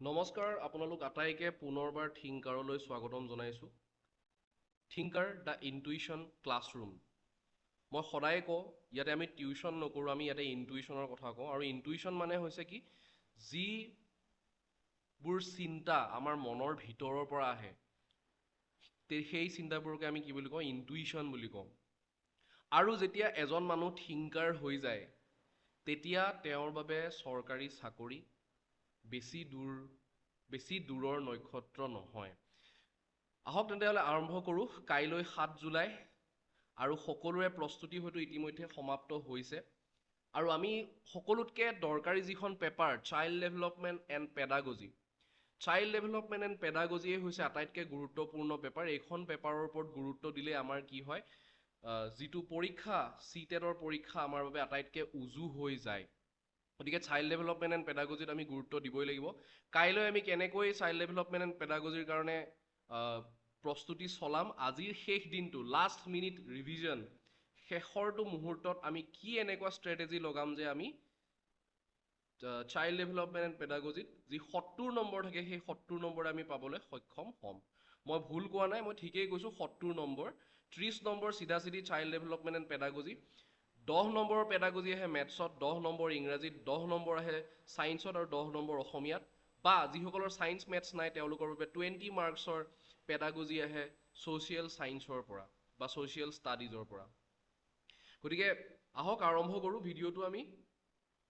নমস্কাৰ আপোনালোক আটাইকে পুনৰবাৰ থিংকাৰলৈ স্বাগতম জনাইছোঁ। Thinker the Intuition Classroom. মই সদায় কওঁ ইয়াতে আমি টিউশ্যন নকৰোঁ, আমি ইয়াতে ইনটুইশ্যনৰ কথা কওঁ। আৰু ইনটুইশ্যন মানে হৈছে কি, যিবোৰ চিন্তা আমাৰ মনৰ ভিতৰৰ পৰা আহে সেই চিন্তাবোৰকে আমি কি বুলি কওঁ, ইনটুইশ্যন বুলি কওঁ। আৰু যেতিয়া এজন মানুহ থিংকাৰ হৈ যায় তেতিয়া তেওঁৰ বাবে চৰকাৰী চাকৰি বেছি দূৰৰ নক্ষত্ৰ নহয়। আহক তেন্তেহ'লে আৰম্ভ কৰোঁ। কাইলৈ 7 জুলাই আৰু সকলোৰে প্ৰস্তুতি হয়তো ইতিমধ্যে সমাপ্ত হৈছে। আৰু আমি সকলোতকৈ দৰকাৰী যিখন paper, child development and pedagogy, child development and পেডাগজিয়ে হৈছে আটাইতকৈ গুৰুত্বপূৰ্ণ পেপাৰ। এইখন পেপাৰৰ ওপৰত গুৰুত্ব দিলে আমাৰ কি হয়, যিটো পৰীক্ষা চিটেটৰ পৰীক্ষা আমাৰ বাবে আটাইতকৈ উজু হৈ যায়। গতিকে চাইল্ড ডেভেলপমেণ্ট এণ্ড পেডাগজিত আমি গুৰুত্ব দিবই লাগিব। কাইলৈ আমি কেনেকৈ চাইল্ড ডেভেলপমেণ্ট এণ্ড পেডাগজিৰ কাৰণে প্ৰস্তুতি চলাম, আজিৰ শেষ দিনটো, লাষ্ট মিনিট ৰিভিজন, শেষৰটো মুহূৰ্তত আমি কি এনেকুৱা ষ্ট্ৰেটেজি লগাম যে আমি চাইল্ড ডেভেলপমেণ্ট এণ্ড পেডাগজিত যি 70 নম্বৰ থাকে সেই 70 নম্বৰ আমি পাবলৈ সক্ষম হ'ম। মই ভুল কোৱা নাই, মই ঠিকেই কৈছোঁ, 70 নম্বৰ। 30 নম্বৰ চিধা চিধি চাইল্ড ডেভেলপমেণ্ট এণ্ড পেডাগজি, 10 নম্বৰৰ পেডাগজি আহে মেথছত, 10 নম্বৰ ইংৰাজীত, 10 নম্বৰ আহে ছায়েন্সত আৰু 10 নম্বৰ অসমীয়াত। বা যিসকলৰ ছায়েন্স মেথছ নাই তেওঁলোকৰ বাবে 20 মাৰ্কছৰ পেডাগজি আহে ছ'চিয়েল ছায়েন্সৰ পৰা বা ছ'চিয়েল ষ্টাডিজৰ পৰা। গতিকে আহক আৰম্ভ কৰোঁ ভিডিঅ'টো, আমি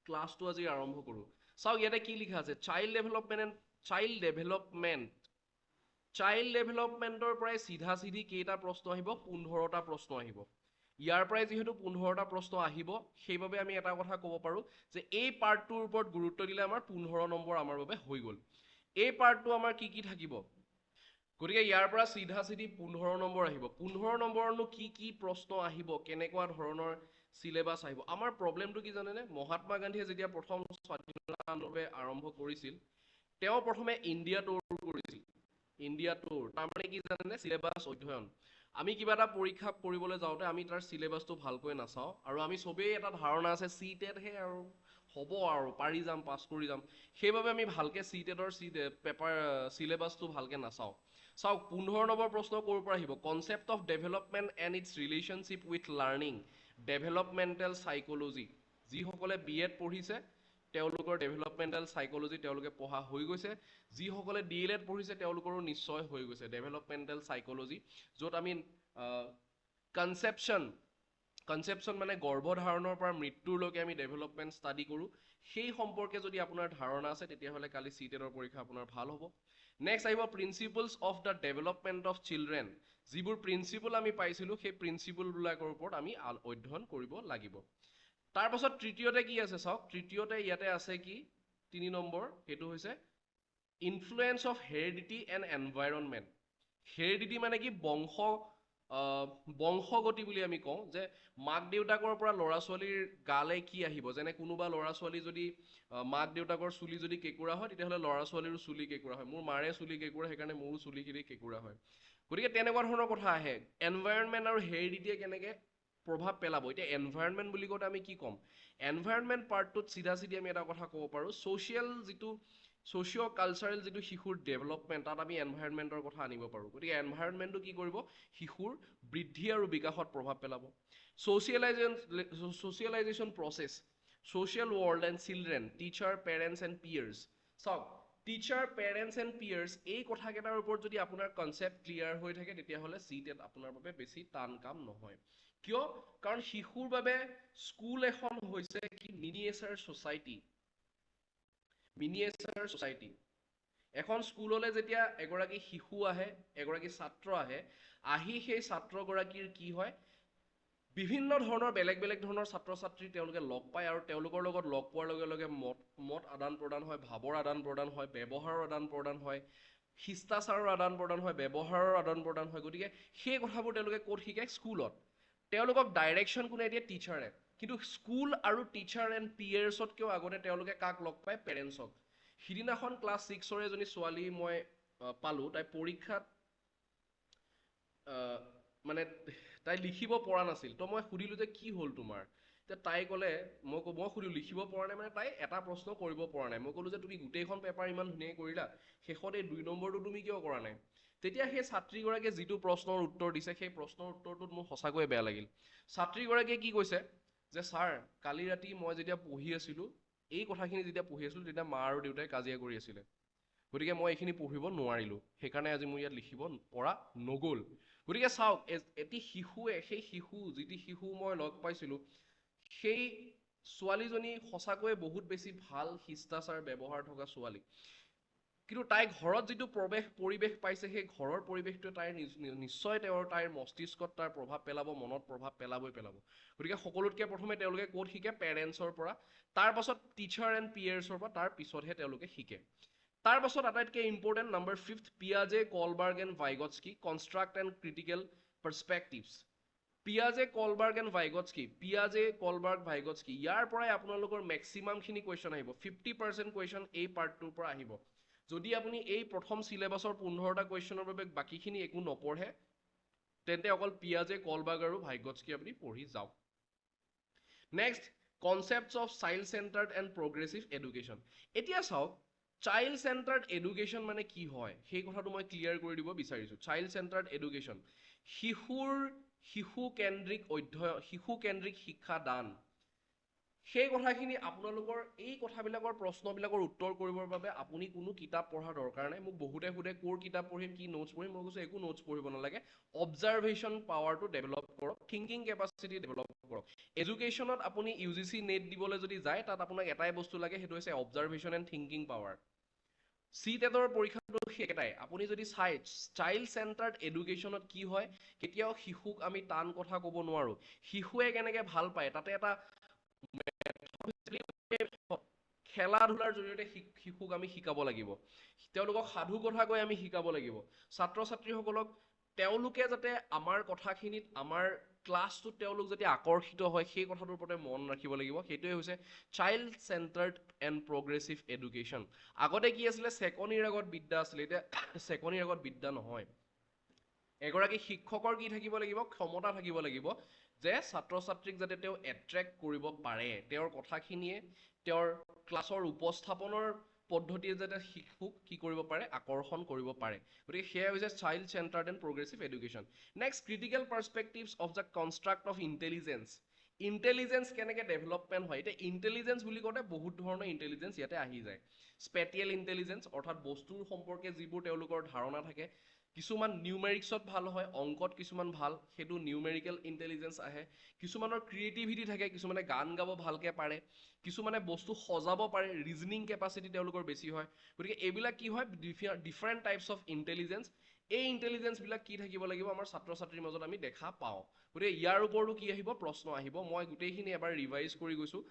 ক্লাছটো আজি আৰম্ভ কৰোঁ। চাওক ইয়াতে কি লিখা আছে, চাইল্ড ডেভেলপমেণ্টৰ পৰাই চিধা চিধি কেইটা প্ৰশ্ন আহিব, 15টা প্ৰশ্ন আহিব। ইয়াৰ পৰাই যিহেতু 15টা প্ৰশ্ন আহিব, সেইবাবে আমি এটা কথা ক'ব পাৰোঁ যে এই পাৰ্টটোৰ ওপৰত গুৰুত্ব দিলে আমাৰ 15 নম্বৰ আমাৰ বাবে হৈ গ'ল। এই পাৰ্টটো আমাৰ কি কি থাকিব, গতিকে ইয়াৰ পৰা চিধা চিধি 15 নম্বৰ আহিব। 15 নম্বৰনো কি কি প্ৰশ্ন আহিব, কেনেকুৱা ধৰণৰ চিলেবাছ আহিব। আমাৰ প্ৰব্লেমটো কি জানেনে, মহাত্মা গান্ধীয়ে যেতিয়া প্ৰথম স্বাধীনতা আন্দোলন আৰম্ভ কৰিছিল, তেওঁ প্ৰথমে ইণ্ডিয়া টুৰ কৰিছিল। ইণ্ডিয়া টুৰ তাৰমানে কি জানেনে, চিলেবাছ অধ্যয়ন। আমি কিবা এটা পৰীক্ষা কৰিবলৈ যাওঁতে আমি তাৰ চিলেবাছটো ভালকৈ নাচাওঁ, আৰু আমি চবেই এটা ধাৰণা আছে চিটেটহে আৰু হ'ব আৰু পাৰি যাম, পাছ কৰি যাম। সেইবাবে আমি ভালকৈ চিটেটৰ পেপাৰ চিলেবাছটো ভালকৈ নাচাওঁ। চাওক 15 নম্বৰ প্ৰশ্ন ক'ৰ পৰা আহিব, concept of development and its relationship with learning, developmental psychology. যিসকলে BEd পঢ়িছে তেওঁলোকৰ ডেভেলপমেণ্টেল চাইক'লজি তেওঁলোকে পঢ়া হৈ গৈছে। যিসকলে DLEd পঢ়িছে তেওঁলোকৰো নিশ্চয় হৈ গৈছে ডেভেলপমেণ্টেল চাইক'লজি, য'ত আমি কনচেপশ্যন মানে গৰ্ভধাৰণৰ পৰা মৃত্যুলৈকে আমি ডেভেলপমেণ্ট ষ্টাডি কৰোঁ। সেই সম্পৰ্কে যদি আপোনাৰ ধাৰণা আছে তেতিয়াহ'লে কালি চিটেটৰ পৰীক্ষা আপোনাৰ ভাল হ'ব। নেক্সট আহিব principles of the development of children. যিবোৰ প্ৰিন্সিপল আমি পাইছিলোঁ সেই প্ৰিন্সিপলবিলাকৰ ওপৰত আমি অধ্যয়ন কৰিব লাগিব। তাৰপাছত তৃতীয়তে কি আছে চাওক, তৃতীয়তে ইয়াতে আছে কি 3 নম্বৰ, সেইটো হৈছে influence of heredity and environment. Heredity মানে কি, বংশগতি বুলি আমি কওঁ, যে মাক দেউতাকৰ পৰা ল'ৰা ছোৱালীৰ গালে কি আহিব। যেনে কোনোবা ল'ৰা ছোৱালী যদি মাক দেউতাকৰ চুলি যদি কেঁকুৰা হয় তেতিয়াহ'লে ল'ৰা ছোৱালীৰো চুলি কেঁকুৰা হয়। মোৰ মাৰে চুলি কেঁকুৰা, সেইকাৰণে মোৰো চুলিখিনি কেঁকুৰা হয়। গতিকে তেনেকুৱা ধৰণৰ কথা আহে। এনভাইৰনমেণ্ট আৰু হেৰিডিটিয়ে কেনেকৈ প্ৰভাৱ পেলাব। এতিয়া এনভাইৰনমেণ্ট বুলি কওঁতে আমি কি ক'ম, এনভাইৰনমেণ্ট পাৰ্টটোত চিধা চিধি আমি এটা কথা ক'ব পাৰোঁ, ছ'চিঅ' কালচাৰেল যিটো শিশুৰ ডেভেলপমেণ্ট, তাত আমি এনভাইৰনমেণ্টৰ কথা আনিব পাৰোঁ। গতিকে এনভাইৰনমেণ্টটো কি কৰিব, শিশুৰ বৃদ্ধি আৰু বিকাশত প্ৰভাৱ পেলাব। Socialisation process, social world and children, teacher parents and peers. চাওক টিচাৰ পেৰেণ্টছ এণ্ড পিয়াৰ্ছ এই কথাকেইটাৰ ওপৰত যদি আপোনাৰ কনচেপ্ট ক্লিয়াৰ হৈ থাকে তেতিয়াহ'লে চিটেট আপোনাৰ বাবে বেছি টান কাম নহয়। কিয়, কাৰণ শিশুৰ বাবে স্কুল এখন হৈছে কি মিনিয়েচাৰ ছ'চাইটি। এখন স্কুললৈ যেতিয়া এগৰাকী শিশু আহে, এগৰাকী ছাত্ৰ আহে, আহি সেই ছাত্ৰগৰাকীৰ কি হয়, বিভিন্ন ধৰণৰ বেলেগ বেলেগ ধৰণৰ ছাত্ৰ ছাত্ৰী তেওঁলোকে লগ পায়, আৰু তেওঁলোকৰ লগত লগ পোৱাৰ লগে লগে মত আদান প্ৰদান হয়, ভাৱৰ আদান প্ৰদান হয়, ব্যৱহাৰৰ আদান প্ৰদান হয়, শিষ্টাচাৰৰ আদান প্ৰদান হয়, ব্যৱহাৰৰ আদান প্ৰদান হয়। গতিকে সেই কথাবোৰ তেওঁলোকে ক'ত শিকে, স্কুলত। তেওঁলোকক ডাইৰেকশ্যন কোনে দিয়ে, টিচাৰে। কিন্তু স্কুল আৰু টিচাৰ এণ্ড পিয়াৰ্ছতকৈও আগতে তেওঁলোকে কাক লগ পায়, পেৰেণ্টছক। সিদিনাখন ক্লাছ 6ৰ এজনী ছোৱালী মই পালোঁ, তাই পৰীক্ষাত মানে তাই লিখিব পৰা নাছিল। তো মই সুধিলোঁ যে কি হ'ল তোমাৰ, তাই ক'লে মই সুধিলোঁ লিখিব পৰা নাই মানে তাই এটা প্ৰশ্ন কৰিব পৰা নাই মই ক'লোঁ যে তুমি গোটেইখন পেপাৰ ইমান ধুনীয়াকৈ কৰিলা শেষত এই 2 নম্বৰটো তুমি কিয় কৰা নাই তেতিয়া সেই ছাত্ৰীগৰাকীয়ে যিটো প্ৰশ্নৰ উত্তৰ দিছে সেই প্ৰশ্নৰ উত্তৰটোত মোৰ সঁচাকৈয়ে বেয়া লাগিল ছাত্ৰীগৰাকীয়ে কি কৈছে যে ছাৰ কালি ৰাতি মই যেতিয়া পঢ়ি আছিলোঁ এই কথাখিনি যেতিয়া পঢ়ি আছিলোঁ তেতিয়া মা আৰু দেউতাই কাজিয়া কৰি আছিলে গতিকে মই এইখিনি পঢ়িব নোৱাৰিলোঁ সেইকাৰণে আজি মোৰ ইয়াত লিখিব পৰা নগ'ল গতিকে চাওক এটি শিশুৱে সেই যিটি শিশু মই লগ পাইছিলোঁ সেই ছোৱালীজনী সঁচাকৈয়ে বহুত বেছি ভাল শিষ্টাচাৰ ব্যৱহাৰ থকা ছোৱালী কিন্তু তাই ঘৰত যিটো পৰিৱেশ পাইছে সেই ঘৰৰ পৰিৱেশটোৱে তাইৰ নিশ্চয় তাইৰ মস্তিষ্কত তাৰ প্ৰভাৱ পেলাব মনত প্ৰভাৱ পেলাবই পেলাব গতিকে সকলোতকৈ প্ৰথমে তেওঁলোকে ক'ত শিকে পেৰেণ্টছৰ পৰা তাৰ পাছত টিচাৰ এণ্ড পিয়াৰ্ছৰ পৰা তাৰ পিছতহে তেওঁলোকে শিকে তাৰ পাছত আটাইতকৈ important number 5 পিয়াজে কলবাৰ্গ and Vygotsky construct and critical পাৰ্সপেক্টিভছ পিয়াজে কলবাৰ্গ and Vygotsky ইয়াৰ পৰাই আপোনালোকৰ মেক্সিমামখিনি কুৱেশ্যন আহিব 50% কুৱেশ্যন এই পাৰ্টটোৰ পৰা আহিব যদি আপুনি এই প্ৰথম সিলেবাছৰ 15টা কুৱেশ্যনৰ বাবে বাকিখিনি একো নপঢ়ে তেন্তে অকল পিয়াজে কলবাৰ্গ আৰু ভাইগটস্কি আপুনি পঢ়ি যাওক next concepts of child centred and progressive education এতিয়া চাওক চাইল্ড চেণ্টাৰ্ড এডুকেশ্যন মানে কি হয় সেই কথাটো মই ক্লিয়াৰ কৰি দিব বিচাৰিছোঁ চাইল্ড চেণ্টাৰ্ড এডুকেশ্যন শিশু কেন্দ্ৰিক শিক্ষা দান সেই কথাখিনি আপোনালোকৰ এই কথাবিলাকৰ প্ৰশ্নবিলাকৰ উত্তৰ কৰিবৰ বাবে আপুনি কোনো কিতাপ পঢ়াৰ দৰকাৰ নাই মোক বহুতে সোধে ক'ৰ কিতাপ পঢ়িম কি নোটছ পঢ়িম মই কৈছোঁ একো নোটছ পঢ়িব নালাগে অবজাৰভেশ্যন পাৱাৰটো ডেভেলপ কৰক থিংকিং কেপাচিটি ডেভেলপ কৰক এডুকেশ্যনত আপুনি UGC নেট দিবলৈ যদি যায় তাত আপোনাক এটাই বস্তু লাগে সেইটো হৈছে অবজাৰভেশ্যন এণ্ড থিংকিং পাৱাৰ CTETৰ পৰীক্ষাটো একেটাই আপুনি যদি চাই চাইল্ড চেণ্টাৰ্ড এডুকেশ্যনত কি হয় কেতিয়াও শিশুক আমি টান কথা ক'ব নোৱাৰোঁ শিশুৱে কেনেকৈ ভাল পায় তাতে এটা খেলা ধূলাৰ জৰিয়তে শিশুক আমি শিকাব লাগিব তেওঁলোকক সাধু কথা কৈ আমি শিকাব লাগিব ছাত্ৰ ছাত্ৰীসকলক তেওঁলোকে যাতে আমাৰ কথাখিনিত আমাৰ ক্লাছটোত তেওঁলোক যাতে আকৰ্ষিত হয় সেই কথাটোৰ ওপৰতে মন ৰাখিব লাগিব সেইটোৱে হৈছে child centred and progressive education আগতে কি আছিলে চেকনিৰ আগত বিদ্যা আছিলে এতিয়া চেকনিৰ আগত বিদ্যা নহয় এগৰাকী শিক্ষকৰ কি থাকিব লাগিব ক্ষমতা থাকিব লাগিব যে ছাত্ৰ ছাত্ৰীক যাতে তেওঁ এট্ৰেক্ট কৰিব পাৰে তেওঁৰ কথাখিনিয়ে তেওঁৰ ক্লাছৰ উপস্থাপনৰ পদ্ধতিয়ে যাতে শিশুক কি কৰিব পাৰে আকৰ্ষণ কৰিব পাৰে গতিকে সেয়া হৈছে child centred and progressive education next critical perspectives of the construct of intelligence কেনেকৈ ডেভেলপমেণ্ট হয় এতিয়া ইণ্টেলিজেঞ্চ বুলি কওঁতে বহুত ধৰণৰ ইণ্টেলিজেঞ্চ ইয়াতে আহি যায় স্পেটিয়েল ইণ্টেলিজেঞ্চ অৰ্থাৎ বস্তুৰ সম্পৰ্কে যিবোৰ তেওঁলোকৰ ধাৰণা থাকে কিছুমান নিউমেৰিক্সত ভাল হয় অংকত কিছুমান ভাল সেইটো নিউমেৰিকেল ইণ্টেলিজেঞ্চ আহে কিছুমানৰ ক্ৰিয়েটিভিটি থাকে কিছুমানে গান গাব ভালকৈ পাৰে কিছুমানে বস্তু সজাব পাৰে ৰিজনিং কেপাচিটি তেওঁলোকৰ বেছি হয় গতিকে এইবিলাক কি হয় ডিফাৰেণ্ট টাইপছ অফ ইণ্টেলিজেঞ্চ এই ইণ্টেলিজেঞ্চবিলাক কি থাকিব লাগিব আমাৰ ছাত্ৰ ছাত্ৰীৰ মাজত আমি দেখা পাওঁ গতিকে ইয়াৰ ওপৰতো কি আহিব প্ৰশ্ন আহিব মই গোটেইখিনি এবাৰ ৰিভাইজ কৰি গৈছোঁ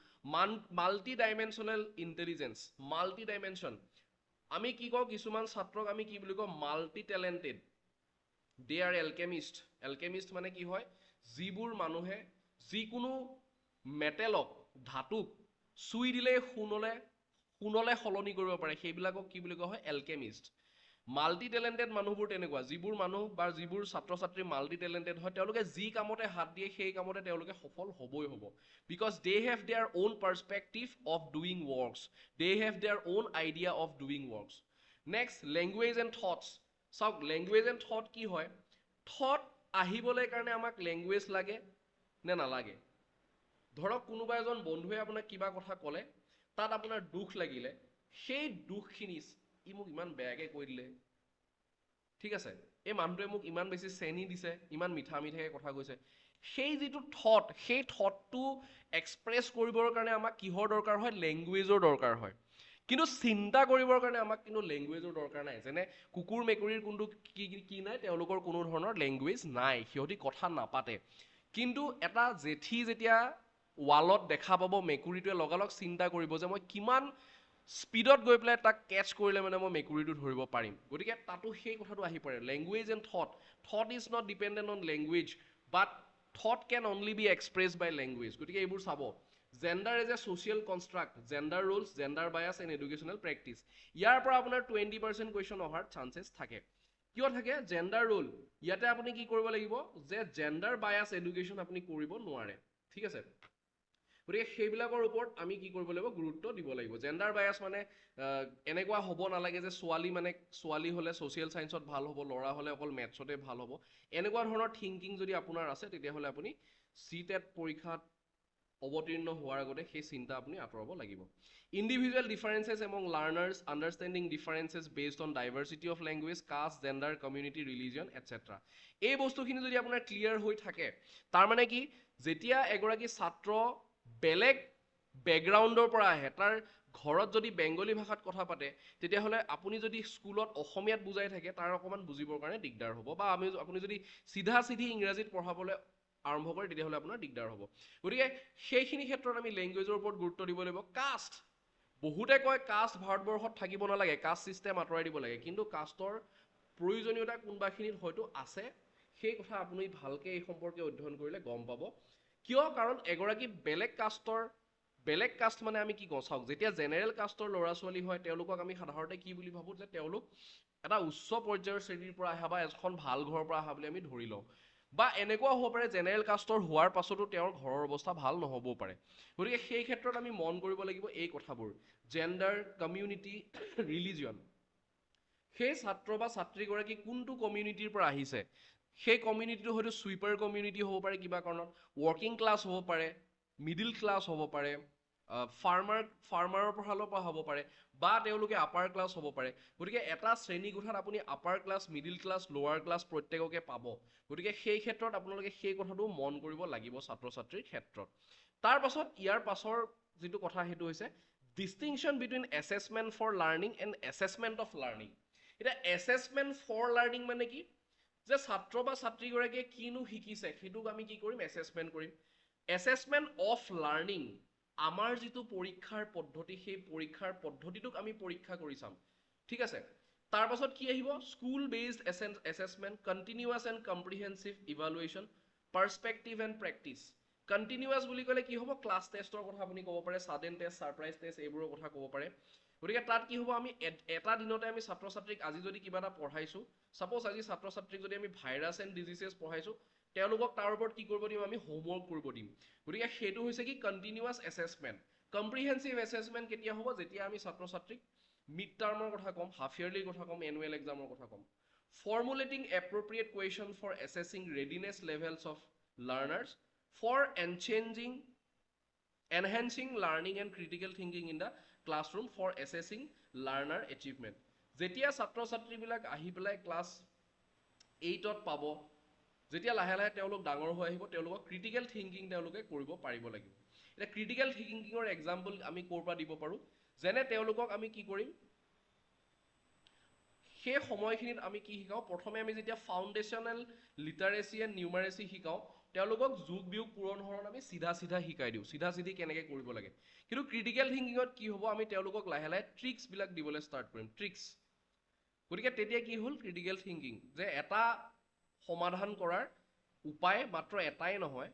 multi dimensional intelligence multi dimension আমি কি কওঁ কিছুমান ছাত্ৰক আমি কি বুলি কওঁ মাল্টি টেলেণ্টেড দে আৰ এলকেমিষ্ট মানে কি হয় যিবোৰ মানুহে যিকোনো মেটেলক ধাতুক চুই দিলেই সোণলে সলনি কৰিব পাৰে সেইবিলাকক কি বুলি কোৱা হয় এলকেমিষ্ট মাল্টি টেলেণ্টেড মানুহবোৰ তেনেকুৱা যিবোৰ মানুহ বা যিবোৰ ছাত্ৰ ছাত্ৰী মাল্টি টেলেণ্টেড হয় তেওঁলোকে যি কামতে হাত দিয়ে সেই কামতে তেওঁলোকে সফল হ'বই হ'ব because they have their own perspective of doing works they have their own idea of doing works next language and thoughts চাওক লেংগুৱেজ এণ্ড থট কি হয় থট আহিবলৈ কাৰণে আমাক লেংগুৱেজ লাগে নে নালাগে ধৰক কোনোবা এজন বন্ধুৱে আপোনাক কিবা কথা ক'লে তাত আপোনাৰ দুখ লাগিলে সেই দুখখিনি ই মোক ইমান বেয়াকৈ কৈ দিলে ঠিক আছে এই মানুহটোৱে মোক ইমান বেছি চেনি দিছে ইমান মিঠাকৈ কথা কৈছে সেই যিটো থট সেই থটটো এক্সপ্ৰেছ কৰিবৰ কাৰণে আমাক কিহৰ দৰকাৰ হয় লেংগুৱেজৰ দৰকাৰ হয় কিন্তু চিন্তা কৰিবৰ কাৰণে আমাক কিন্তু লেংগুৱেজৰ দৰকাৰ নাই যেনে কুকুৰ মেকুৰীৰ কোনটো কি নাই তেওঁলোকৰ কোনো ধৰণৰ লেংগুৱেজ নাই সিহঁতি কথা নাপাতে কিন্তু এটা জেঠী যেতিয়া ৱালত দেখা পাব মেকুৰীটোৱে লগালগ চিন্তা কৰিব যে মই কিমান স্পীডত গৈ পেলাই তাক কেচ কৰিলে মানে মই মেকুৰীটো ধৰিব পাৰিম গতিকে তাতো সেই কথাটো আহি পৰে language and thought is not dependent on language but thought can only be express by language গতিকে এইবোৰ চাব gender is a social construct gender roles gender bias and educational practice ইয়াৰ পৰা আপোনাৰ 20% কুৱেশ্যন অহাৰ চান্সেছ থাকে কিয় থাকে জেণ্ডাৰ ৰুল ইয়াতে আপুনি কি কৰিব লাগিব যে জেণ্ডাৰ বায়াছ এডুকেশ্যন আপুনি কৰিব নোৱাৰে ঠিক আছে গতিকে সেইবিলাকৰ ওপৰত আমি কি কৰিব লাগিব গুৰুত্ব দিব লাগিব জেণ্ডাৰ বায়াছ মানে এনেকুৱা হ'ব নালাগে যে ছোৱালী হ'লে ছ'চিয়েল ছায়েন্সত ভাল হ'ব ল'ৰা হ'লে অকল মেথছতে ভাল হ'ব এনেকুৱা ধৰণৰ থিংকিং যদি আপোনাৰ আছে তেতিয়াহ'লে আপুনি CTET পৰীক্ষাত অৱতীৰ্ণ হোৱাৰ আগতে সেই চিন্তা আপুনি আঁতৰাব লাগিব individual differences among learners understanding differences based on diversity of language caste gender community religion etcetera এই বস্তুখিনি যদি আপোনাৰ ক্লিয়াৰ হৈ থাকে তাৰমানে কি যেতিয়া এগৰাকী ছাত্ৰ বেলেগ বেকগ্ৰাউণ্ডৰ পৰা আহে তাৰ ঘৰত যদি বেংগলী ভাষাত কথা পাতে তেতিয়াহ'লে আপুনি যদি স্কুলত অসমীয়াত বুজাই থাকে তাৰ অকণমান বুজিবৰ কাৰণে দিগদাৰ হ'ব বা আপুনি যদি চিধা ইংৰাজীত পঢ়াবলৈ আৰম্ভ কৰে তেতিয়াহ'লে আপোনাৰ দিগদাৰ হ'ব গতিকে সেইখিনি ক্ষেত্ৰত আমি লেংগুৱেজৰ ওপৰত গুৰুত্ব দিব লাগিব কাষ্ট বহুতে কয় কাষ্ট ভাৰতবৰ্ষত থাকিব নালাগে কাষ্ট ছিষ্টেম আঁতৰাই দিব লাগে কিন্তু কাষ্টৰ প্ৰয়োজনীয়তা কোনোবাখিনিত হয়তো আছে সেই কথা আপুনি ভালকৈ এই সম্পৰ্কে অধ্যয়ন কৰিলে গম পাব কিয় কাৰণ এগৰাকী বেলেগ কাষ্ট মানে আমি কি কওঁ চাওক যেতিয়া জেনেৰেল কাষ্টৰ ল'ৰা ছোৱালী হয় তেওঁলোকক আমি সাধাৰণতে কি বুলি ভাবোঁ যে তেওঁলোক এটা উচ্চ পৰ্যায়ৰ শ্ৰেণীৰ পৰা অহা বা এখন ভাল ঘৰৰ পৰা অহা বুলি আমি ধৰি লওঁ বা এনেকুৱাও হ'ব পাৰে জেনেৰেল কাষ্টৰ হোৱাৰ পাছতো তেওঁৰ ঘৰৰ অৱস্থা ভাল নহ'বও পাৰে গতিকে সেই ক্ষেত্ৰত আমি মন কৰিব লাগিব এই কথাবোৰ জেণ্ডাৰ কমিউনিটি ৰিলিজন সেই ছাত্ৰ বা ছাত্ৰীগৰাকী কোনটো কমিউনিটিৰ পৰা আহিছে সেই কমিউনিটিটো হয়তো ছুইপাৰ কমিউনিটি হ'ব পাৰে কিবা কাৰণত ৱৰ্কিং ক্লাছ হ'ব পাৰে মিডিল ক্লাছ হ'ব পাৰে ফাৰ্মাৰৰ ফালৰ পৰা হ'ব পাৰে বা তেওঁলোকে আপাৰ ক্লাছ হ'ব পাৰে গতিকে এটা শ্ৰেণী কোঠাত আপুনি আপাৰ ক্লাছ মিডিল ক্লাছ লোৱাৰ ক্লাছ প্ৰত্যেককে পাব গতিকে সেই ক্ষেত্ৰত আপোনালোকে সেই কথাটো মন কৰিব লাগিব ছাত্ৰ ছাত্ৰীৰ ক্ষেত্ৰত তাৰ পাছত ইয়াৰ পাছৰ যিটো কথা সেইটো হৈছে distinction between assessment for learning and assessment of learning এতিয়া এছেছমেণ্ট ফৰ লাৰ্ণিং মানে কি যে ছাত্ৰ বা ছাত্ৰীগৰাকীয়ে কিনো শিকিছে সেইটোক আমি কি কৰিম এছেছমেণ্ট কৰিম এছেছমেণ্ট অফ লাৰ্ণিং আমাৰ যিটো পৰীক্ষাৰ পদ্ধতি সেই পৰীক্ষাৰ পদ্ধতিটোক আমি পৰীক্ষা কৰি চাম ঠিক আছে তাৰ পাছত কি আহিব school based assessment continuous and comprehensive evaluation perspective and practice continuous বুলি ক'লে কি হ'ব ক্লাছ টেষ্টৰ কথা আপুনি ক'ব পাৰে ছাডেন টেষ্ট ছাৰপ্ৰাইজ টেষ্ট এইবোৰৰ কথা ক'ব পাৰে গতিকে তাত কি হ'ব আমি এটা দিনতে আমি ছাত্ৰ ছাত্ৰীক আজি যদি কিবা এটা পঢ়াইছোঁ ছাপ'জ আজি ছাত্ৰ ছাত্ৰীক যদি আমি ভাইৰাছ এণ্ড ডিজিজেছ পঢ়াইছোঁ তেওঁলোকক তাৰ ওপৰত কি কৰিব দিম আমি হোমৱৰ্ক কৰিব দিম গতিকে সেইটো হৈছে কি কণ্টিনিউৱাছ এছেছমেণ্ট কম্প্ৰিহেনচিভ এছেছমেণ্ট কেতিয়া হ'ব যেতিয়া আমি ছাত্ৰ ছাত্ৰীক মিড টাৰ্মৰ কথা ক'ম হাফ ইয়াৰলিৰ কথা ক'ম এনুৱেল এক্সামৰ কথা ক'ম formulating appropriate question for assessing readiness levels of learners for enhancing learning and critical thinking in the classroom for assessing learner achievement যেতিয়া ছাত্ৰ ছাত্ৰীবিলাক আহি পেলাই ক্লাছ 8ত পাব যেতিয়া লাহে লাহে তেওঁলোক ডাঙৰ হৈ আহিব তেওঁলোকক ক্ৰিটিকেল থিংকিং তেওঁলোকে কৰিব পাৰিব লাগিব এটা ক্ৰিটিকেল থিংকিঙৰ এক্সাম্পল আমি ক'ৰ পৰা দিব পাৰোঁ যেনে তেওঁলোকক আমি কি কৰিম সেই সময়খিনিত আমি কি শিকাওঁ প্ৰথমে আমি যেতিয়া ফাউণ্ডেশ্যনেল লিটাৰেচি এণ্ড নিউমাৰেচি শিকাওঁ তেওঁলোকক যোগ বিয়োগ পূৰণ হৰণ আমি চিধা শিকাই দিওঁ চিধা কেনেকৈ কৰিব লাগে কিন্তু ক্ৰিটিকেল থিংকিঙত কি হ'ব আমি তেওঁলোকক লাহে লাহে ট্ৰিক্সবিলাক দিবলৈ ষ্টাৰ্ট কৰিম ট্ৰিক্স গতিকে তেতিয়া কি হ'ল ক্ৰিটিকেল থিংকিং যে এটা সমাধান কৰাৰ উপায় মাত্ৰ এটাই নহয়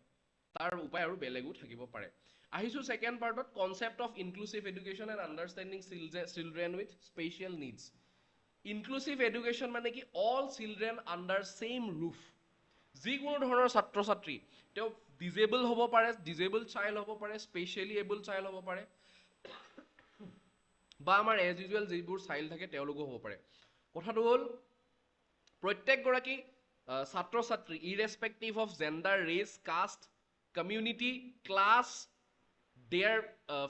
তাৰ উপায় আৰু বেলেগো থাকিব পাৰে আহিছোঁ ছেকেণ্ড পাৰ্টত concept of inclusive education and understanding children with special needs inclusive education মানে কি all children under same roof যিকোনো ধৰণৰ ছাত্ৰ ছাত্ৰী তেওঁ ডিজেবল হ'ব পাৰে ডিজেবল চাইল্ড হ'ব পাৰে স্পেচিয়েলি এবল চাইল্ড হ'ব পাৰে বা আমাৰ এজ ইউজুৱেল যিবোৰ চাইল্ড থাকে তেওঁলোকো হ'ব পাৰে কথাটো হ'ল প্ৰত্যেকগৰাকী ছাত্ৰ ছাত্ৰী irrespective of gender race caste community class their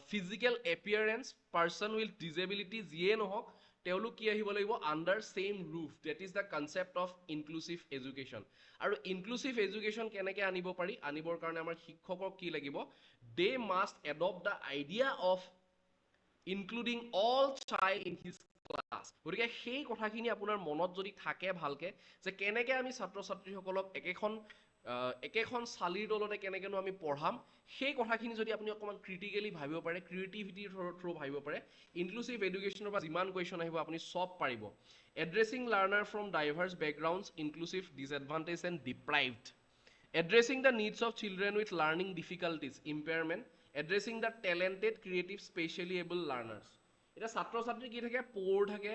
physical appearance person with disability যিয়ে নহওক তেওঁলোক কি আহিব লাগিব under same roof that is the concept of inclusive education আৰু ইনক্লুচিভ এডুকেশ্যন কেনেকৈ আনিব পাৰি আনিবৰ কাৰণে আমাৰ শিক্ষকক কি লাগিব they must adopt the idea of including all child in his class গতিকে সেই কথাখিনি আপোনাৰ মনত যদি থাকে ভালকৈ যে কেনেকৈ আমি ছাত্ৰ ছাত্ৰীসকলক একেখন চালিৰ তলতে কেনেকৈনো আমি পঢ়াম সেই কথাখিনি যদি আপুনি অকণমান ক্ৰিটিকেলি ভাবিব পাৰে ক্ৰিয়েটিভিটিৰ থ্ৰু ভাবিব পাৰে ইনক্লুচিভ এডুকেশ্যনৰ পৰা যিমান কুৱেশ্যন আহিব আপুনি চব পাৰিব addressing learner from diverse backgrounds inclusive disadvantage and deprived addressing the needs of children with learning difficulties impairment addressing the talented creative specially abled learners এতিয়া ছাত্ৰ ছাত্ৰী কি থাকে প'ৰ থাকে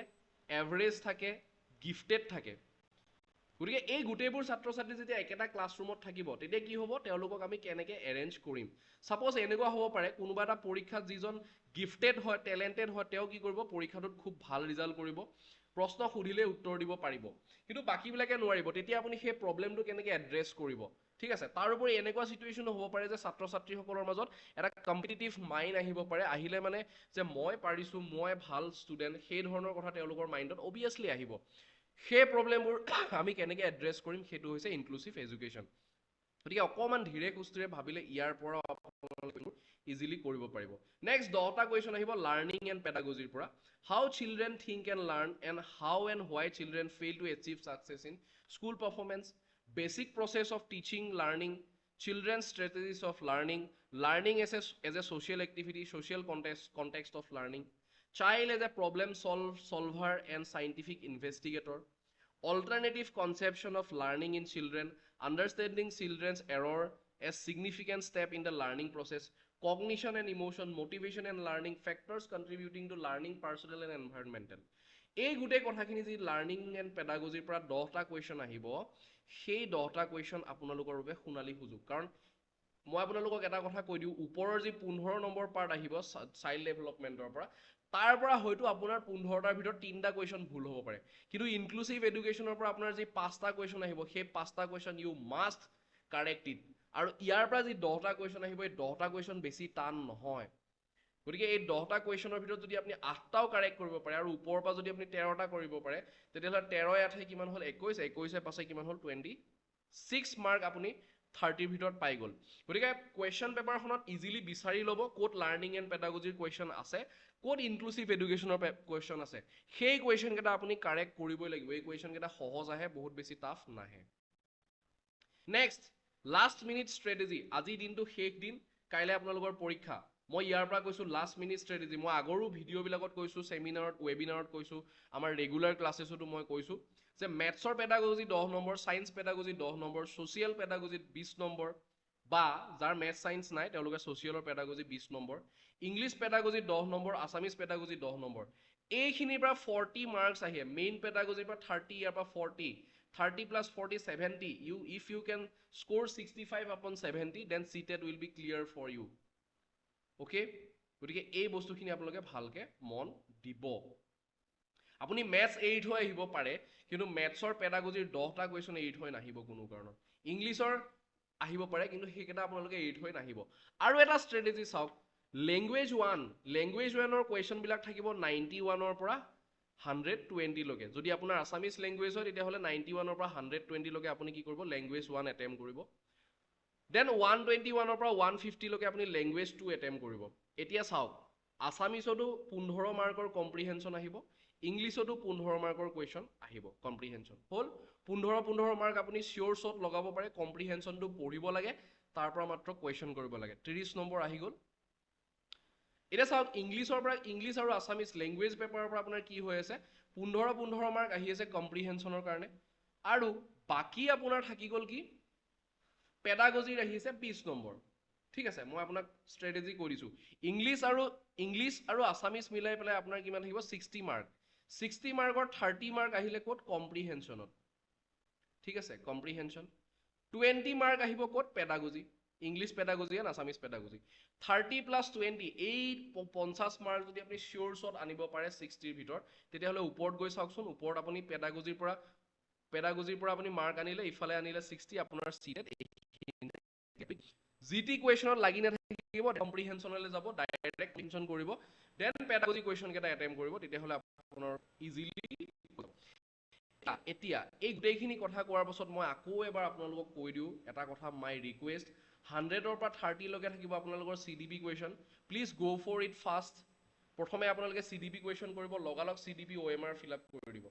এভাৰেজ থাকে গিফটেড থাকে গতিকে এই গোটেইবোৰ ছাত্ৰ ছাত্ৰী যেতিয়া একেটা ক্লাছৰুমত থাকিব তেতিয়া কি হ'ব তেওঁলোকক আমি কেনেকৈ এৰেঞ্জ কৰিম ছাপ'জ এনেকুৱা হ'ব পাৰে কোনোবা এটা পৰীক্ষাত যিজন গিফটেড হয় টেলেণ্টেড হয় তেওঁ কি কৰিব পৰীক্ষাটোত খুব ভাল ৰিজাল্ট কৰিব প্ৰশ্ন সুধিলে উত্তৰ দিব পাৰিব কিন্তু বাকীবিলাকে নোৱাৰিব তেতিয়া আপুনি সেই প্ৰব্লেমটো কেনেকৈ এড্ৰেছ কৰিব ঠিক আছে তাৰোপৰি এনেকুৱা চিটুৱেশ্যনো হ'ব পাৰে যে ছাত্ৰ ছাত্ৰীসকলৰ মাজত এটা কম্পিটিটিভ মাইণ্ড আহিব পাৰে আহিলে মানে যে মই পাৰিছোঁ মই ভাল ষ্টুডেণ্ট সেই ধৰণৰ কথা তেওঁলোকৰ মাইণ্ডত অবিয়াছলি আহিব সেই প্ৰব্লেমবোৰ আমি কেনেকৈ এড্ৰেছ কৰিম সেইটো হৈছে ইনক্লুচিভ এডুকেশ্যন গতিকে অকণমান ধীৰে সুস্থিৰে ভাবিলে ইয়াৰ পৰা আপোনালোকে ইজিলি কৰিব পাৰিব নেক্সট 10টা কুৱেশ্যন আহিব লাৰ্ণিং এণ্ড পেডাগজিৰ পৰা how children think and learn and how and why children fail to achieve success in school performance basic process of teaching learning children's strategies of learning as a social activity social context of learning child as a problem solver and scientific investigator alternative conception of learning in children understanding children's error as significant step in the learning process cognition and emotion motivation and learning factors contributing to learning personal and environmental এই গোটেই কথাখিনি যি learning and পেডাগজিৰ পৰা 10টা question আহিব সেই 10টা কুৱেশ্যন আপোনালোকৰ বাবে সোণালী সুযোগ কাৰণ মই আপোনালোকক এটা কথা কৈ দিওঁ ওপৰৰ যি 15 নম্বৰ পাৰ্ট আহিব চাইল্ড ডেভেলপমেণ্টৰ পৰা তাৰ পৰা হয়তো আপোনাৰ 15টাৰ ভিতৰত 3টা কুৱেশ্যন ভুল হ'ব পাৰে কিন্তু ইনক্লুচিভ এডুকেশ্যনৰ পৰা আপোনাৰ যি 5টা কুৱেশ্যন আহিব সেই 5টা question you must correct it আৰু ইয়াৰ পৰা যি 10টা কুৱেশ্যন আহিব এই 10টা কুৱেশ্যন বেছি টান নহয় গতিকে এই 10টা কুৱেশ্যনৰ ভিতৰত যদি আপুনি 8টাও কাৰেক্ট কৰিব পাৰে আৰু ওপৰৰ পৰা যদি আপুনি 13টা কৰিব পাৰে তেতিয়াহ'লে 13 8 কিমান হ'ল 21 21 পাছে কিমান হ'ল 26 মাৰ্ক আপুনি 30ৰ ভিতৰত পাই গ'ল গতিকে কুৱেশ্যন পেপাৰখনত ইজিলি বিচাৰি ল'ব ক'ত লাৰ্ণিং এণ্ড পেডাগজিৰ কুৱেশ্যন আছে ক'ত ইনক্লুচিভ এডুকেশ্যনৰ কুৱেশ্যন আছে সেই কুৱেশ্যন কেইটা আপুনি কাৰেক্ট কৰিবই লাগিব এই কুৱেশ্যন কেইটা সহজ আহে বহুত বেছি টাফ নাহে নেক্সট লাষ্ট মিনিট ষ্ট্ৰেটেজি আজি দিনটো শেষ দিন কাইলৈ আপোনালোকৰ পৰীক্ষা মই ইয়াৰ পৰা কৈছোঁ লাষ্ট মিনিট ষ্ট্ৰেটেজি মই আগৰো ভিডিঅ'বিলাকত কৈছোঁ চেমিনাৰত ৱেবিনাৰত কৈছোঁ আমাৰ ৰেগুলাৰ ক্লাছেছতো মই কৈছোঁ যে মেথছৰ pedagogy 10 number science pedagogy 10 number social পেডাগজিত 20 নম্বৰ বা যাৰ মেথছ ছায়েন্স নাই তেওঁলোকে ছ'চিয়েলৰ pedagogy 20 number English pedagogy 10 number Assamese pedagogy 10 number এইখিনিৰ পৰা 40 মাৰ্কছ আহে মেইন পেডাগজিৰ পৰা 30 ইয়াৰ পৰা 40 plus 40 70 if you can score 65 upon 70 then CTET will be clear for you okay গতিকে এই বস্তুখিনি আপোনালোকে ভালকে মন দিব আপুনি মেথছ 8 হৈ আহিব পাৰে কিন্তু মেথছৰ পেডাগজিৰ 10টা কুৱেশ্যন 8 হৈ নাহিব কোনো কাৰণত ইংলিছৰ আহিব পাৰে কিন্তু সেইকেইটা আপোনালোকে 8 হৈ নাহিব আৰু এটা ষ্ট্ৰেটেজি চাওক লেংগুৱেজ 1ৰ কুৱেশ্যনবিলাক থাকিব 91ৰ পৰা 120 লৈকে যদি আপোনাৰ আছামিজ লেংগুৱেজ হয় তেতিয়াহ'লে 91ৰ পৰা 120 লৈকে আপুনি কি কৰিব লেংগুৱেজ 1 এটেম্প কৰিব দেন 121ৰ পৰা 150 লৈকে আপুনি লেংগুৱেজ 2 এটেম্প কৰিব এতিয়া চাওক আছামিজতো 15 মাৰ্কৰ কম্প্ৰিহেনশ্যন আহিব ইংলিছতো 15 মাৰ্কৰ কুৱেশ্যন আহিব কম্প্ৰিহেনশ্যন হ'ল 15 মাৰ্ক আপুনি চিয়'ৰ শ্বট লগাব পাৰে কম্প্ৰিহেনশ্যনটো পঢ়িব লাগে তাৰ পৰা মাত্ৰ কুৱেশ্যন কৰিব লাগে 30 নম্বৰ আহি গ'ল এতিয়া চাওক ইংলিছৰ পৰা ইংলিছ আৰু আছামিজ লেংগুৱেজ পেপাৰৰ পৰা আপোনাৰ কি হৈ আছে 15 মাৰ্ক আহি আছে কম্প্ৰিহেনশ্যনৰ কাৰণে আৰু বাকী আপোনাৰ থাকি গ'ল কি পেডাগজিৰ আহিছে 20 নম্বৰ ঠিক আছে মই আপোনাক ষ্ট্ৰেটেজি কৈ দিছোঁ ইংলিছ আৰু আছামিজ মিলাই পেলাই আপোনাৰ কিমান থাকিব 60 মাৰ্ক 60 মাৰ্কৰ 30 মাৰ্ক আহিলে ক'ত কম্প্ৰিহেনশ্যনত ঠিক আছে কম্প্ৰিহেনশ্যন 20 মাৰ্ক আহিব ক'ত pedagogy English pedagogy and Assamese pedagogy 30 plus 20 এই 50 মাৰ্ক যদি আপুনি চিয়'ৰ শ্বট আনিব পাৰে 60ৰ ভিতৰত তেতিয়াহ'লে ওপৰত গৈ চাওকচোন ওপৰত আপুনি পেডাগজিৰ পৰা আপুনি মাৰ্ক আনিলে ইফালে আনিলে 60 আপোনাৰ চিটেড জিটি কুৱেশ্যনত লাগি নাথাকিব কম্প্ৰিহেনশ্যনলৈ যাব ডাইৰেক্ট কম্প্ৰিহেনশ্যন কৰিব দেন পেডাগজি কুৱেশ্যন কেইটা এটেম্প কৰিব তেতিয়াহ'লে আপোনাৰ ইজিলি এতিয়া এই গোটেইখিনি কথা কোৱাৰ পাছত মই আকৌ এবাৰ আপোনালোকক কৈ দিওঁ এটা কথা মাই ৰিকুৱেষ্ট 100ৰ পৰা 30 লৈকে থাকিব আপোনালোকৰ CDP কুৱেশ্যন প্লিজ গ' ফৰ ইট ফাষ্ট প্ৰথমে আপোনালোকে CDP কুৱেশ্যন কৰিব লগালগ CDP OMR ফিল আপ কৰি দিব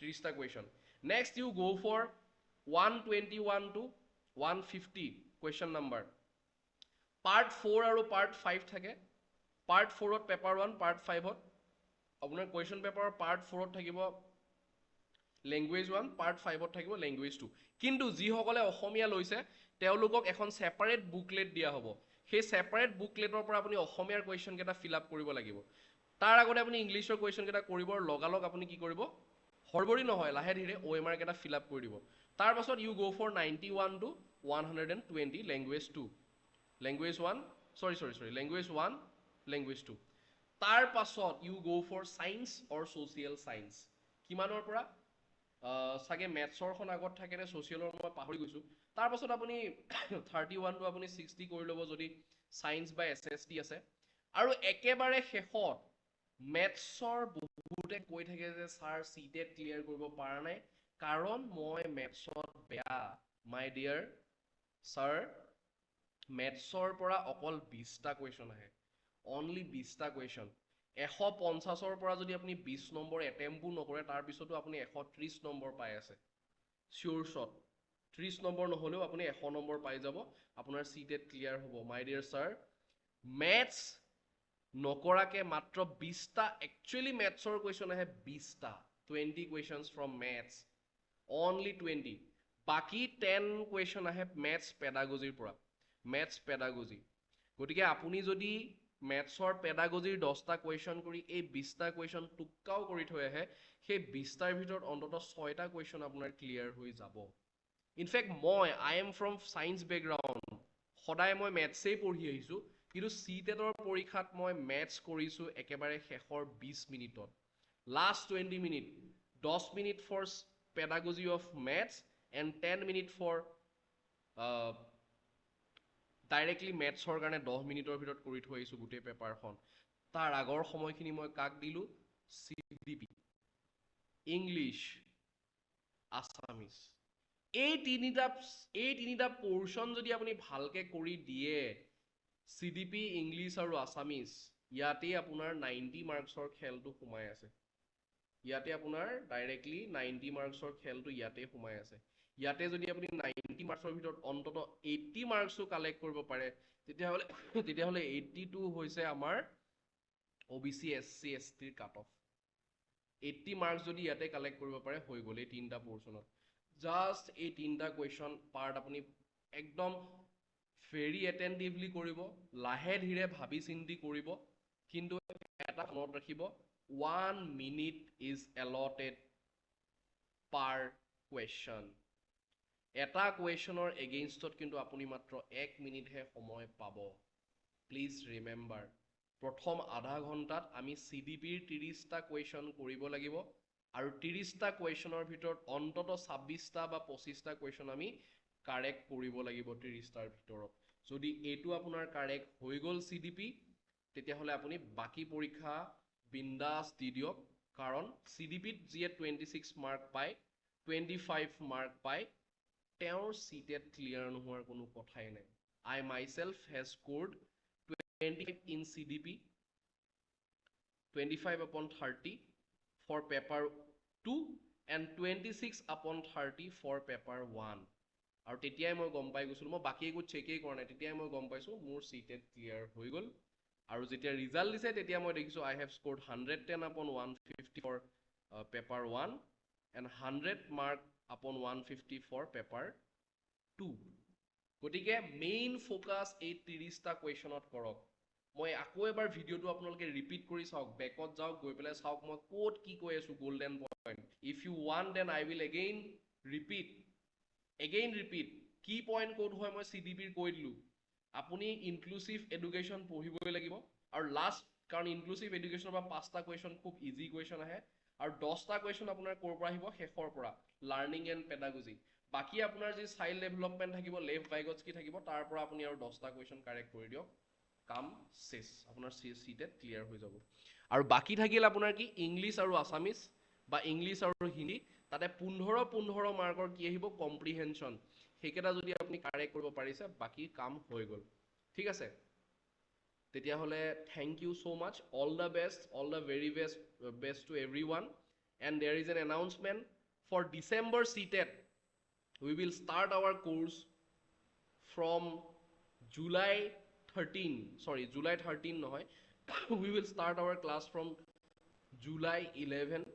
30টা question next you go' for 121 to 150 question number part 4 আৰু পাৰ্ট 5 থাকে পাৰ্ট 4ত পেপাৰ 1 পাৰ্ট 5ত আপোনাৰ কুৱেশ্যন পেপাৰৰ পাৰ্ট 4ত থাকিব লেংগুৱেজ 1 পাৰ্ট 5ত থাকিব লেংগুৱেজ 2 কিন্তু যিসকলে অসমীয়া লৈছে তেওঁলোকক এখন ছেপাৰেট বুকলেট দিয়া হ'ব সেই ছেপাৰেট বুকলেটৰ পৰা আপুনি অসমীয়াৰ কুৱেশ্যন কেইটা ফিল আপ কৰিব লাগিব তাৰ আগতে আপুনি ইংলিছৰ কুৱেশ্যন কেইটা কৰিব লগালগ আপুনি কি কৰিব হৰবৰি নহয়, লাহে ধীৰে OMR কেইটা ফিল আপ কৰি দিব। তাৰ পাছত you go' for 91 to 120 language 2, language 1, language 1, language 2। তাৰ পাছত you go' for science or social science. কিমানৰ পৰা? চাগে মেথছৰখন আগত থাকে নে ছ'চিয়েলৰ মই পাহৰি গৈছোঁ। তাৰ পাছত আপুনি 31টো আপুনি 60 কৰি ল'ব যদি ছায়েন্স বা SST আছে। আৰু একেবাৰে শেষত মেথছৰ বহুতে কৈ থাকে যে ছাৰ CTET ক্লিয়াৰ কৰিব পৰা নাই কাৰণ মই মেথছত বেয়া। মাই ডিয়াৰ ছাৰ, মেথছৰ পৰা অকল 20টা কুৱেশ্যন আহে, অনলি 20টা কুৱেশ্যন। 150ৰ পৰা যদি আপুনি 20 নম্বৰ এটেম্পো নকৰে তাৰপিছতো আপুনি 130 নম্বৰ পাই আছে চিয়'ৰ শ্বট। 30 নম্বৰ নহ'লেও আপুনি 100 নম্বৰ পাই যাব, আপোনাৰ CTET ক্লিয়াৰ হ'ব। মাই ডিয়াৰ ছাৰ, মেথছ নকৰাকে মাত্ৰ 20টা, একচুৱেলি মেথছৰ কুৱেশ্যন আহে 20টা, 20 কুৱেশ্যনছ ফ্ৰম মেথছ, অনলি 20। বাকী 10 কুৱেশ্যন আহে মেথছ পেডাগজিৰ পৰা, মেথছ পেডাগজি। গতিকে আপুনি যদি মেথছৰ পেডাগজিৰ 10টা কুৱেশ্যন কৰি এই 20টা কুৱেশ্যন টুক্কাও কৰি থৈ আহে, সেই 20টাৰ ভিতৰত অন্ততঃ 6টা কুৱেশ্যন আপোনাৰ ক্লিয়াৰ হৈ যাব। In fact I am from science background, সদায় মই মেথছেই পঢ়ি আহিছোঁ, কিন্তু CTETৰ পৰীক্ষাত মই মেথছ কৰিছোঁ একেবাৰে শেষৰ 20 মিনিটত। Last 20 minute, 10 minute for pedagogy of maths and 10 minute for directly মেথছৰ কাৰণে 10 মিনিটৰ ভিতৰত কৰি থৈ আহিছোঁ গোটেই পেপাৰখন। তাৰ আগৰ সময়খিনি মই কাক দিলোঁ? CDP, English, Assamese. এই তিনিটা পৰ্চন যদি আপুনি ভালকে কৰি দিয়ে, CDP, ইংলিছ আৰু আছামিজ, ইয়াতেই আপোনাৰ 90 মাৰ্কছৰ খেলটো সোমাই আছে। ইয়াতে আপোনাৰ ডাইৰেক্টলি 90 মাৰ্কছৰ খেলটো ইয়াতে সোমাই আছে। ইয়াতে যদি আপুনি 90 মাৰ্কছৰ ভিতৰত অন্ততঃ 80 মাৰ্কছো কালেক্ট কৰিব পাৰে, তেতিয়াহ'লে 82 হৈছে আমাৰ OBC SC ST ৰ কাট অফ। 80 মাৰ্কছ যদি ইয়াতে কালেক্ট কৰিব পাৰে, হৈ গ'ল এই তিনিটা পৰ্চনত। জাষ্ট এই তিনিটা কুৱেশ্যন পাৰ্ট আপুনি একদম ভেৰি এটেণ্টিভলি কৰিব, লাহে ধীৰে ভাবি চিন্তি কৰিব, কিন্তু এটা মনত ৰাখিব, 1 minute is allotted per question। এটা কুৱেশ্যনৰ এগেইনষ্টত কিন্তু আপুনি মাত্ৰ 1 মিনিটহে সময় পাব। প্লিজ ৰিমেম্বাৰ, প্ৰথম আধা ঘণ্টাত আমি CDPৰ 30টা কুৱেশ্যন কৰিব লাগিব, আৰু 30টা কুৱেশ্যনৰ ভিতৰত অন্ততঃ 26টা বা 25টা কুৱেশ্যন আমি কাৰেক্ট কৰিব লাগিব 30টাৰ ভিতৰত। যদি এইটো আপোনাৰ কাৰেক্ট হৈ গ'ল CDP, তেতিয়াহ'লে আপুনি বাকী পৰীক্ষা বিন্দাছ দি দিয়ক, কাৰণ CDPত যিয়ে 26 মাৰ্ক পায়, 25 মাৰ্ক পায়, তেওঁৰ CTET ক্লিয়াৰ নোহোৱাৰ কোনো কথাই নাই। I myself has scored 25 in CDP, 25 upon 30 for paper 2 and 26 upon 30 for paper 1। আৰু তেতিয়াই মই গম পাই গৈছিলোঁ, মই বাকী একো চেকেই কৰা নাই, তেতিয়াই মই গম পাইছোঁ মোৰ CTET ক্লিয়াৰ হৈ গ'ল। আৰু যেতিয়া ৰিজাল্ট দিছে তেতিয়া মই দেখিছোঁ I have scored 110 upon 150 for paper 1 and 100 mark upon 150 for paper 2। গতিকে মেইন ফ'কাছ এই 30টা কুৱেশ্যনত কৰক। মই আকৌ এবাৰ ভিডিঅ'টো আপোনালোকে ৰিপিট কৰি চাওক, বেকত যাওক, গৈ পেলাই চাওক মই ক'ত কি কৈ আছোঁ, golden point. If you want then I will again repeat, কি পইণ্ট ক'ত হয় মই CDPৰ কৈ দিলোঁ। আপুনি ইনক্লুচিভ এডুকেশ্যন পঢ়িবই লাগিব, আৰু লাষ্ট, কাৰণ ইনক্লুচিভ এডুকেশ্যনৰ পৰা 5টা কুৱেশ্যন খুব ইজি কুৱেশ্যন আহে, আৰু 10টা কুৱেশ্যন আপোনাৰ ক'ৰ পৰা আহিব? শেষৰ পৰা, লাৰ্ণিং এণ্ড পেডাগজি। বাকী আপোনাৰ যি চাইল্ড ডেভেলপমেণ্ট থাকিব, লেভ ভাইগটস্কি থাকিব, তাৰ পৰা আপুনি আৰু 10টা কুৱেশ্যন কাৰেক্ট কৰি দিয়ক, কাম চেছ, আপোনাৰ CTET ক্লিয়াৰ হৈ যাব। আৰু বাকী থাকিল আপোনাৰ কি? ইংলিছ আৰু আছামিজ বা ইংলিছ আৰু হিন্দী, তাতে 15 মাৰ্কৰ কি আহিব? কম্প্ৰিহেনশ্যন। সেইকেইটা যদি আপুনি কাৰেক্ট কৰিব পাৰিছে, বাকী কাম হৈ গ'ল। ঠিক আছে, তেতিয়াহ'লে thank you so' much, all the best, all the very best to everyone. And there is an announcement for December CTET। We will start our course from July 13 নহয়, we will start our class from July 11।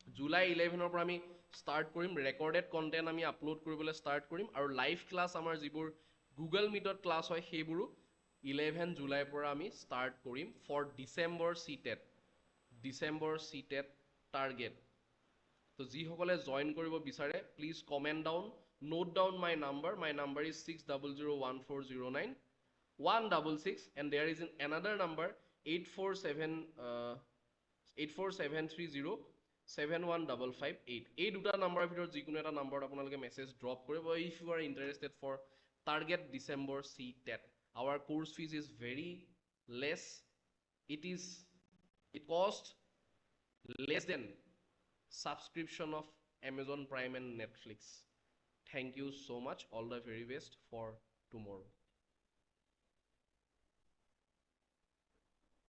July 11ৰ পৰা আমি start কৰিম, recorded content আমি upload কৰিবলৈ start কৰিম, আৰু live class আমাৰ যিবোৰ গুগল মিটত ক্লাছ হয় সেইবোৰো 11 জুলাইৰ পৰা আমি ষ্টাৰ্ট কৰিম ফৰ ডিচেম্বৰ CTET টাৰ্গেট। তো যিসকলে জইন কৰিব বিচাৰে please comment down, note down my number is 6001409166, and there is another number 84730715558. এই দুটা নাম্বাৰৰ ভিতৰত যিকোনো এটা নাম্বাৰত আপোনালোকে মেছেজ ড্ৰপ কৰিব if you are interested for target December CTET. Our course fees is very less. It costs less than subscription of Amazon Prime and Netflix. Thank you so much. All the very best for tomorrow.